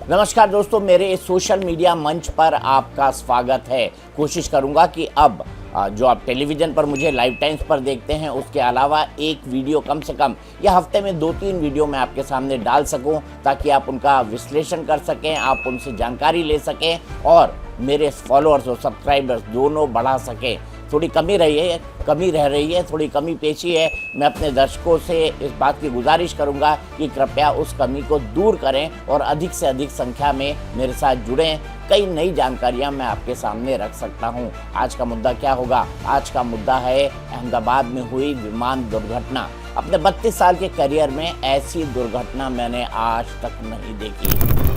नमस्कार दोस्तों, मेरे इस सोशल मीडिया मंच पर आपका स्वागत है। कोशिश करूंगा कि अब जो आप टेलीविज़न पर मुझे लाइव टाइम्स पर देखते हैं उसके अलावा एक वीडियो कम से कम या हफ्ते में 2-3 वीडियो मैं आपके सामने डाल सकूं, ताकि आप उनका विश्लेषण कर सकें, आप उनसे जानकारी ले सकें और मेरे फॉलोअर्स और सब्सक्राइबर्स दोनों बढ़ा सकें। थोड़ी कमी रह रही है, थोड़ी कमी पेशी है। मैं अपने दर्शकों से इस बात की गुजारिश करूंगा कि कृपया उस कमी को दूर करें और अधिक से अधिक संख्या में मेरे साथ जुड़ें। कई नई जानकारियां मैं आपके सामने रख सकता हूं। आज का मुद्दा क्या होगा? आज का मुद्दा है अहमदाबाद में हुई विमान दुर्घटना। अपने 32 साल के करियर में ऐसी दुर्घटना मैंने आज तक नहीं देखी।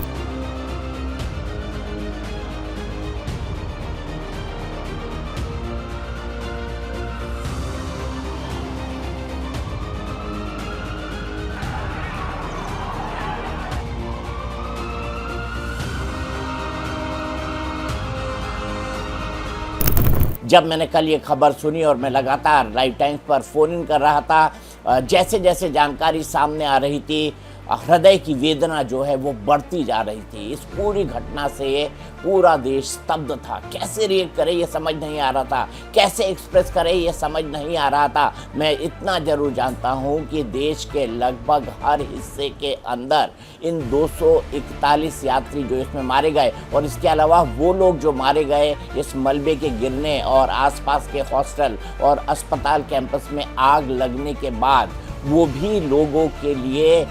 जब मैंने कल ये खबर सुनी और मैं लगातार लाइव टाइम्स पर फ़ोन इन कर रहा था, जैसे जैसे जानकारी सामने आ रही थी, हृदय की वेदना जो है वो बढ़ती जा रही थी। इस पूरी घटना से पूरा देश स्तब्ध था। कैसे रिएक्ट करे ये समझ नहीं आ रहा था, कैसे एक्सप्रेस करे ये समझ नहीं आ रहा था। मैं इतना ज़रूर जानता हूँ कि देश के लगभग हर हिस्से के अंदर इन 241 यात्री जो इसमें मारे गए और इसके अलावा वो लोग जो मारे गए इस मलबे के गिरने और आसपास के हॉस्टल और अस्पताल कैंपस में आग लगने के बाद, वो भी लोगों के लिए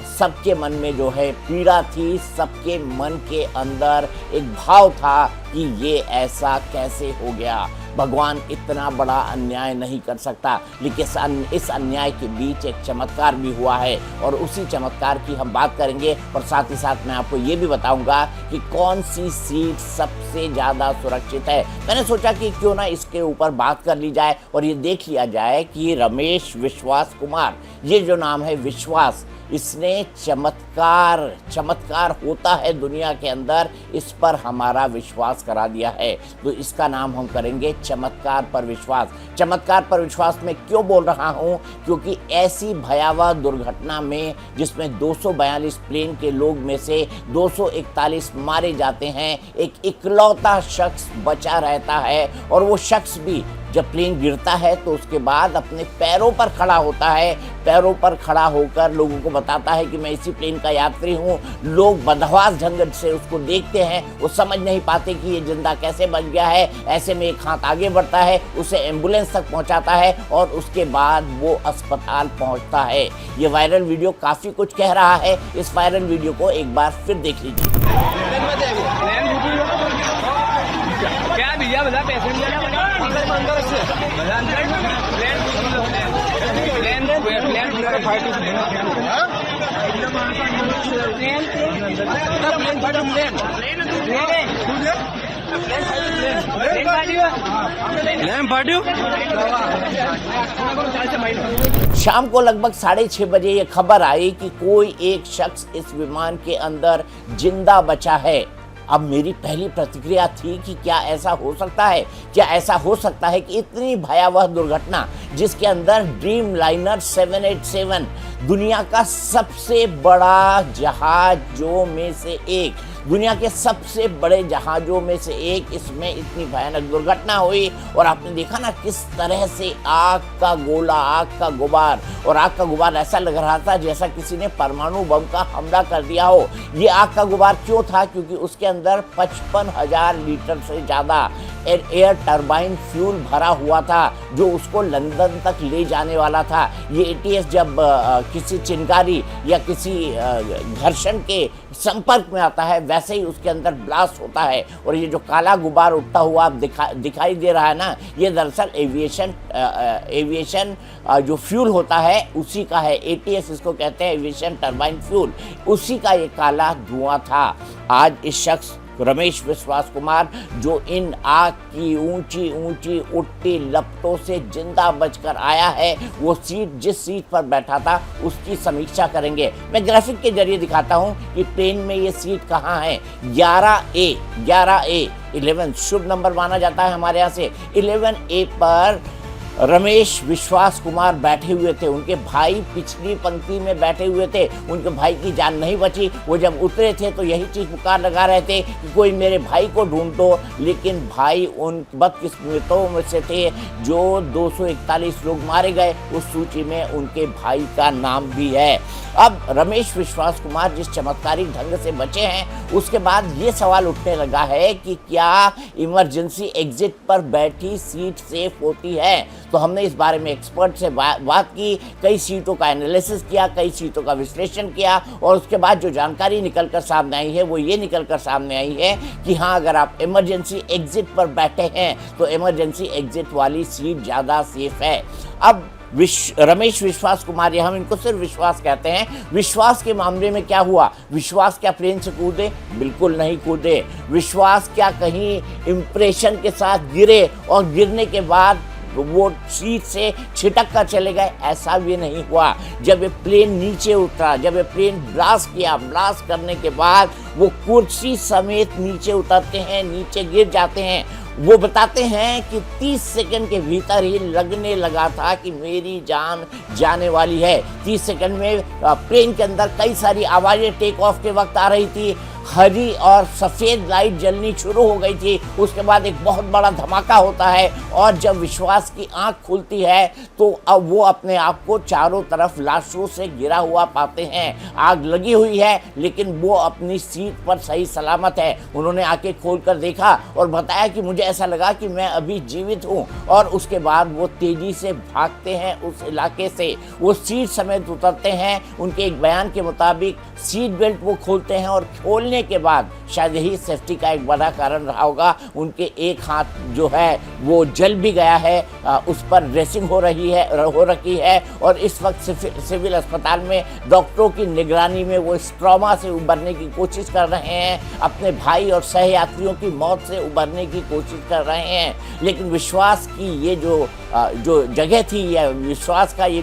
सबके मन में जो है पीड़ा थी। सबके मन के अंदर एक भाव था कि ये ऐसा कैसे हो गया। भगवान इतना बड़ा अन्याय नहीं कर सकता, लेकिन इस अन्याय के बीच एक चमत्कार भी हुआ है और उसी चमत्कार की हम बात करेंगे। और साथ ही साथ मैं आपको ये भी बताऊंगा कि कौन सी सीट सबसे ज़्यादा सुरक्षित है। मैंने सोचा कि क्यों ना इसके ऊपर बात कर ली जाए और ये देख लिया जाए कि रमेश विश्वास कुमार, ये जो नाम है विश्वास, इसने चमत्कार होता है दुनिया के अंदर, इस पर हमारा विश्वास करा दिया है। तो इसका नाम हम करेंगे चमत्कार पर विश्वास। चमत्कार पर विश्वास में क्यों बोल रहा हूँ? क्योंकि ऐसी भयावह दुर्घटना में जिसमें 242 प्लेन के लोग में से 241 मारे जाते हैं, एक इकलौता शख्स बचा रहता है। और वो शख्स भी जब प्लेन गिरता है तो उसके बाद अपने पैरों पर खड़ा होता है। पैरों पर खड़ा होकर लोगों को बताता है कि मैं इसी प्लेन का यात्री हूँ। लोग बदहवास ढंग से उसको देखते हैं, वो समझ नहीं पाते कि ये जिंदा कैसे बच गया है। ऐसे में एक हाथ आगे बढ़ता है, उसे एम्बुलेंस तक पहुँचाता है और उसके बाद वो अस्पताल पहुँचता है। ये वायरल वीडियो काफ़ी कुछ कह रहा है। इस वायरल वीडियो को एक बार फिर देख लीजिए। क्या भैया बता पैसेंजर अंदर से शाम को लगभग 6:30 बजे ये खबर आई कि कोई एक शख्स इस विमान के अंदर जिंदा बचा है। अब मेरी पहली प्रतिक्रिया थी कि क्या ऐसा हो सकता है? क्या ऐसा हो सकता है कि इतनी भयावह दुर्घटना जिसके अंदर ड्रीम लाइनर 787 दुनिया का सबसे बड़ा जहाजों में से एक, दुनिया के सबसे बड़े जहाज़ों में से एक, इसमें इतनी भयानक दुर्घटना हुई। और आपने देखा ना किस तरह से आग का गोला, आग का गुबार, और आग का गुबार ऐसा लग रहा था जैसा किसी ने परमाणु बम का हमला कर दिया हो। ये आग का गुबार क्यों था? क्योंकि उसके अंदर 55,000 लीटर से ज़्यादा एयर टरबाइन फ्यूल भरा हुआ था जो उसको लंदन तक ले जाने वाला था। ये ATS जब किसी चिंगारी या किसी घर्षण के संपर्क में आता है, वैसे ही उसके अंदर ब्लास्ट होता है। और ये जो काला गुबार उठता हुआ दिखाई दे रहा है ना, ये दरअसल एविएशन जो फ्यूल होता है उसी का है। ATS इसको कहते हैं, एविएशन टरबाइन फ्यूल, उसी का ये काला धुआं था। आज इस शख्स रमेश विश्वास कुमार, जो इन आग की ऊंची ऊंची उठती लपटों से जिंदा बचकर आया है, वो जिस सीट पर बैठा था उसकी समीक्षा करेंगे। मैं ग्राफिक के जरिए दिखाता हूं कि ट्रेन में ये सीट कहाँ है। 11A 11 शुभ नंबर माना जाता है हमारे यहाँ से। 11A पर रमेश विश्वास कुमार बैठे हुए थे, उनके भाई पिछली पंक्ति में बैठे हुए थे, उनके भाई की जान नहीं बची। वो जब उतरे थे तो यही चीख पुकार लगा रहे थे कि कोई मेरे भाई को ढूंढ दो, लेकिन भाई उन बदकिस्मतों में से थे जो 241 लोग मारे गए, उस सूची में उनके भाई का नाम भी है। अब रमेश विश्वास कुमार जिस चमत्कारिक ढंग से बचे हैं, उसके बाद ये सवाल उठने लगा है कि क्या इमरजेंसी एग्जिट पर बैठी सीट सेफ होती है। तो हमने इस बारे में एक्सपर्ट से बात की, कई सीटों का एनालिसिस किया, कई सीटों का विश्लेषण किया, और उसके बाद जो जानकारी निकल कर सामने आई है वो ये निकल कर सामने आई है कि हाँ, अगर आप इमरजेंसी एग्जिट पर बैठे हैं तो इमरजेंसी एग्जिट वाली सीट ज़्यादा सेफ है। अब रमेश विश्वास कुमार, हम इनको सिर्फ विश्वास कहते हैं, विश्वास के मामले में क्या हुआ? विश्वास क्या प्लेन से कूदे? बिल्कुल नहीं कूदे। विश्वास क्या कहीं इंप्रेशन के साथ गिरे और गिरने के बाद वो सीट से छिटक कर चले गए? ऐसा भी नहीं हुआ। जब ये प्लेन नीचे उतरा, जब ये प्लेन ब्लास्ट किया, ब्लास्ट करने के बाद वो कुर्सी समेत नीचे उतरते हैं, नीचे गिर जाते हैं। वो बताते हैं कि 30 सेकंड के भीतर ही लगने लगा था कि मेरी जान जाने वाली है। 30 सेकंड में प्लेन के अंदर कई सारी आवाज़ें टेक ऑफ के वक्त आ रही थी, हरी और सफ़ेद लाइट जलनी शुरू हो गई थी। उसके बाद एक बहुत बड़ा धमाका होता है और जब विश्वास की आंख खुलती है तो अब वो अपने आप को चारों तरफ लाशों से घिरा हुआ पाते हैं। आग लगी हुई है लेकिन वो अपनी सीट पर सही सलामत है। उन्होंने आंखें खोलकर देखा और बताया कि मुझे ऐसा लगा कि मैं अभी जीवित हूँ। और उसके बाद वो तेज़ी से भागते हैं उस इलाके से, वो सीट समेत उतरते हैं। उनके एक बयान के मुताबिक सीट बेल्ट वो खोलते हैं और खोलने के बाद शायद यही सेफ्टी का एक बड़ा कारण रहा होगा, उनके एक हाथ जो है वो जल भी गया है, उस पर ड्रेसिंग हो रखी है और इस वक्त सिविल अस्पताल में डॉक्टरों की निगरानी में वो इस ट्रॉमा से उबरने की कोशिश कर रहे हैं, अपने भाई और सहयात्रियों की मौत से उबरने की कोशिश कर रहे हैं। लेकिन विश्वास की ये जो जगह थी, या विश्वास का ये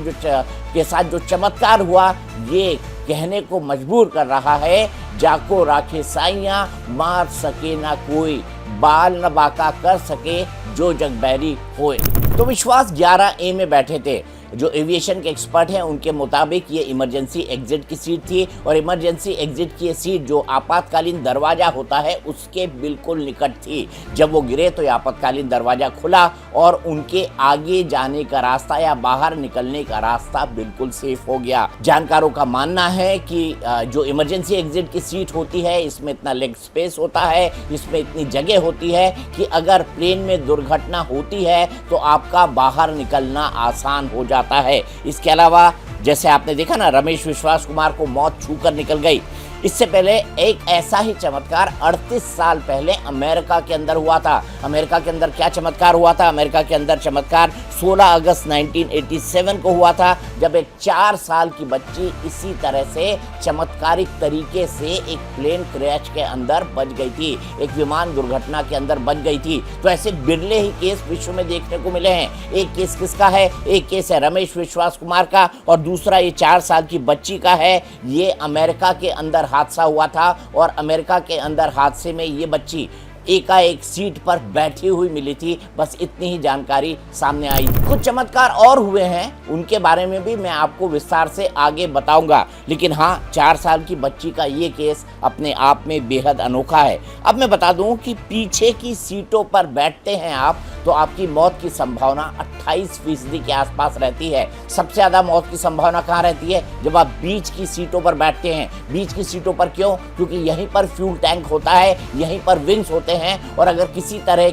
के साथ जो चमत्कार हुआ, ये कहने को मजबूर कर रहा है, जाको राखे साइयां मार सके ना कोई, बाल न बाका कर सके जो जग बैरी होए। तो विश्वास 11A में बैठे थे। जो एविएशन के एक्सपर्ट हैं उनके मुताबिक ये इमरजेंसी एग्जिट की सीट थी और इमरजेंसी एग्जिट की सीट जो आपातकालीन दरवाज़ा होता है उसके बिल्कुल निकट थी। जब वो गिरे तो ये आपातकालीन दरवाज़ा खुला और उनके आगे जाने का रास्ता या बाहर निकलने का रास्ता बिल्कुल सेफ हो गया। जानकारों का मानना है कि जो इमरजेंसी एग्जिट की सीट होती है इसमें इतना लेग स्पेस होता है, इसमें इतनी जगह होती है कि अगर प्लेन में दुर्घटना होती है तो आपका बाहर निकलना आसान हो जाता है। इसके अलावा जैसे आपने देखा ना, रमेश विश्वास कुमार को मौत छूकर निकल गई। इससे पहले एक ऐसा ही चमत्कार 38 साल पहले अमेरिका के अंदर हुआ था। अमेरिका के अंदर क्या चमत्कार हुआ था? अमेरिका के अंदर चमत्कार 16 अगस्त 1987 को हुआ था, जब एक 4 साल की बच्ची इसी तरह से चमत्कारिक तरीके से एक प्लेन क्रैश के अंदर बच गई थी, एक विमान दुर्घटना के अंदर बच गई थी। तो ऐसे बिरले ही केस विश्व में देखने को मिले हैं। एक केस किसका है? एक केस है रमेश विश्वास कुमार का और दूसरा ये 4 साल की बच्ची का है। ये अमेरिका के अंदर हादसा हुआ था और अमेरिका के अंदर हादसे में ये बच्ची एकाएक सीट पर बैठी हुई मिली थी। बस इतनी ही जानकारी सामने आई। कुछ चमत्कार और हुए हैं, उनके बारे में भी मैं आपको विस्तार से आगे बताऊंगा। लेकिन हाँ, 4 साल की बच्ची का ये केस अपने आप में बेहद अनोखा है। अब मैं बता दूं कि पीछे की सीटों पर बैठते हैं आप तो आपकी मौत की संभावना 28% के आसपास रहती है। सबसे ज़्यादा मौत की संभावना कहाँ रहती है? जब आप बीच की सीटों पर बैठते हैं। बीच की सीटों पर क्यों? क्योंकि यहीं पर फ्यूल टैंक होता है, यहीं पर विंग्स होते हैं और अगर किसी तरह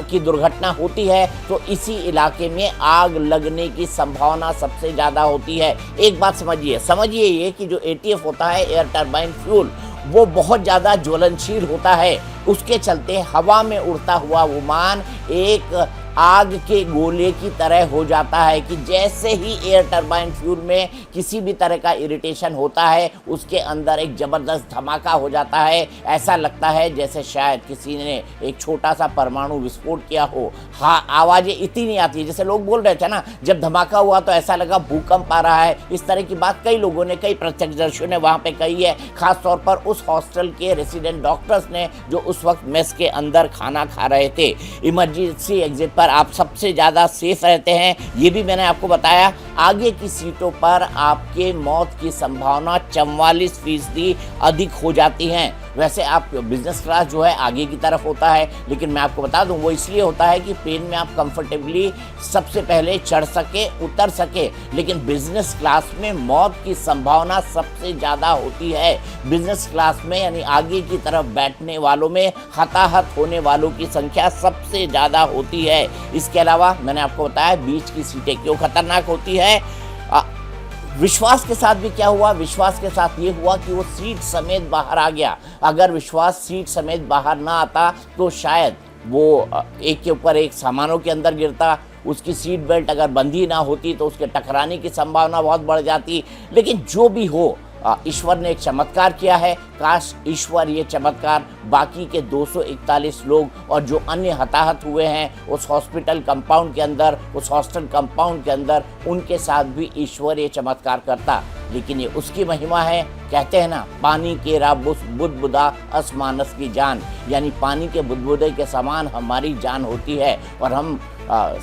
की दुर्घटना होती है तो इसी इलाके में आग लगने की संभावना सबसे ज़्यादा होती है। एक बात समझिए ये कि जो ATF होता है, एयर टरबाइन फ्यूल, वो बहुत ज़्यादा ज्वलनशील होता है। उसके चलते हवा में उड़ता हुआ विमान एक आग के गोले की तरह हो जाता है कि जैसे ही एयर टरबाइन फ्यूल में किसी भी तरह का इरिटेशन होता है उसके अंदर एक ज़बरदस्त धमाका हो जाता है। ऐसा लगता है जैसे शायद किसी ने एक छोटा सा परमाणु विस्फोट किया हो। हाँ, आवाज़ें इतनी नहीं आती, जैसे लोग बोल रहे थे ना, जब धमाका हुआ तो ऐसा लगा भूकंप आ रहा है। इस तरह की बात कई लोगों ने, कई प्रत्यक्षदर्शियों ने वहाँ पे कही है। ख़ास तौर पर उस हॉस्टल के रेसिडेंट डॉक्टर्स ने जो उस वक्त मेस के अंदर खाना खा रहे थे। इमरजेंसी एग्जिट पर आप सबसे ज़्यादा सेफ रहते हैं, ये भी मैंने आपको बताया। आगे की सीटों पर आपके मौत की संभावना 44% अधिक हो जाती हैं। वैसे आप बिजनेस क्लास जो है आगे की तरफ होता है, लेकिन मैं आपको बता दूं वो इसलिए होता है कि प्लेन में आप कंफर्टेबली सबसे पहले चढ़ सके, उतर सके। लेकिन बिजनेस क्लास में मौत की संभावना सबसे ज़्यादा होती है। बिजनेस क्लास में यानी आगे की तरफ बैठने वालों में हताहत होने वालों की संख्या सबसे ज़्यादा होती है। इसके अलावा मैंने आपको बताया बीच की सीटें क्यों खतरनाक होती है। विश्वास के साथ भी क्या हुआ, विश्वास के साथ ये हुआ कि वो सीट समेत बाहर आ गया। अगर विश्वास सीट समेत बाहर ना आता तो शायद वो एक के ऊपर एक सामानों के अंदर गिरता, उसकी सीट बेल्ट अगर बंधी ना होती तो उसके टकराने की संभावना बहुत बढ़ जाती। लेकिन जो भी हो, ईश्वर ने एक चमत्कार किया है। काश ईश्वर ये चमत्कार बाकी के 241 लोग और जो अन्य हताहत हुए हैं उस हॉस्पिटल कंपाउंड के अंदर, उस हॉस्टल कंपाउंड के अंदर, उनके साथ भी ईश्वर ये चमत्कार करता। लेकिन ये उसकी महिमा है। कहते हैं ना, पानी के राबुस बुदबुदा असमानस की जान, यानी पानी के बुदबुदे के समान हमारी जान होती है। और हम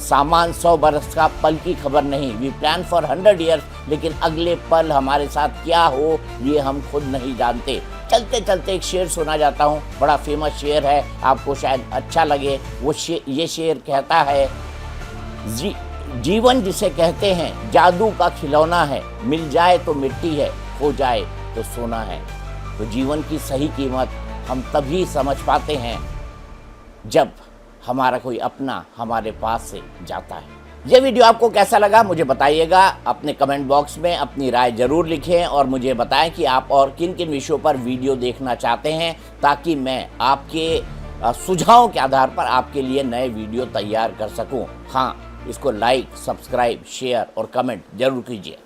सामान 100 बरस का, पल की खबर नहीं। वी प्लान फॉर 100 ईयर्स, लेकिन अगले पल हमारे साथ क्या हो ये हम खुद नहीं जानते। चलते चलते एक शेर सुना जाता हूँ, बड़ा फेमस शेर है, आपको शायद अच्छा लगे। वो ये शेर कहता है, जीवन जिसे कहते हैं जादू का खिलौना है, मिल जाए तो मिट्टी है, खो जाए तो सोना है। तो जीवन की सही कीमत हम तभी समझ पाते हैं जब हमारा कोई अपना हमारे पास से जाता है। ये वीडियो आपको कैसा लगा मुझे बताइएगा। अपने कमेंट बॉक्स में अपनी राय जरूर लिखें और मुझे बताएं कि आप और किन किन विषयों पर वीडियो देखना चाहते हैं, ताकि मैं आपके सुझावों के आधार पर आपके लिए नए वीडियो तैयार कर सकूं। हाँ, इसको लाइक, सब्सक्राइब, शेयर और कमेंट जरूर कीजिए।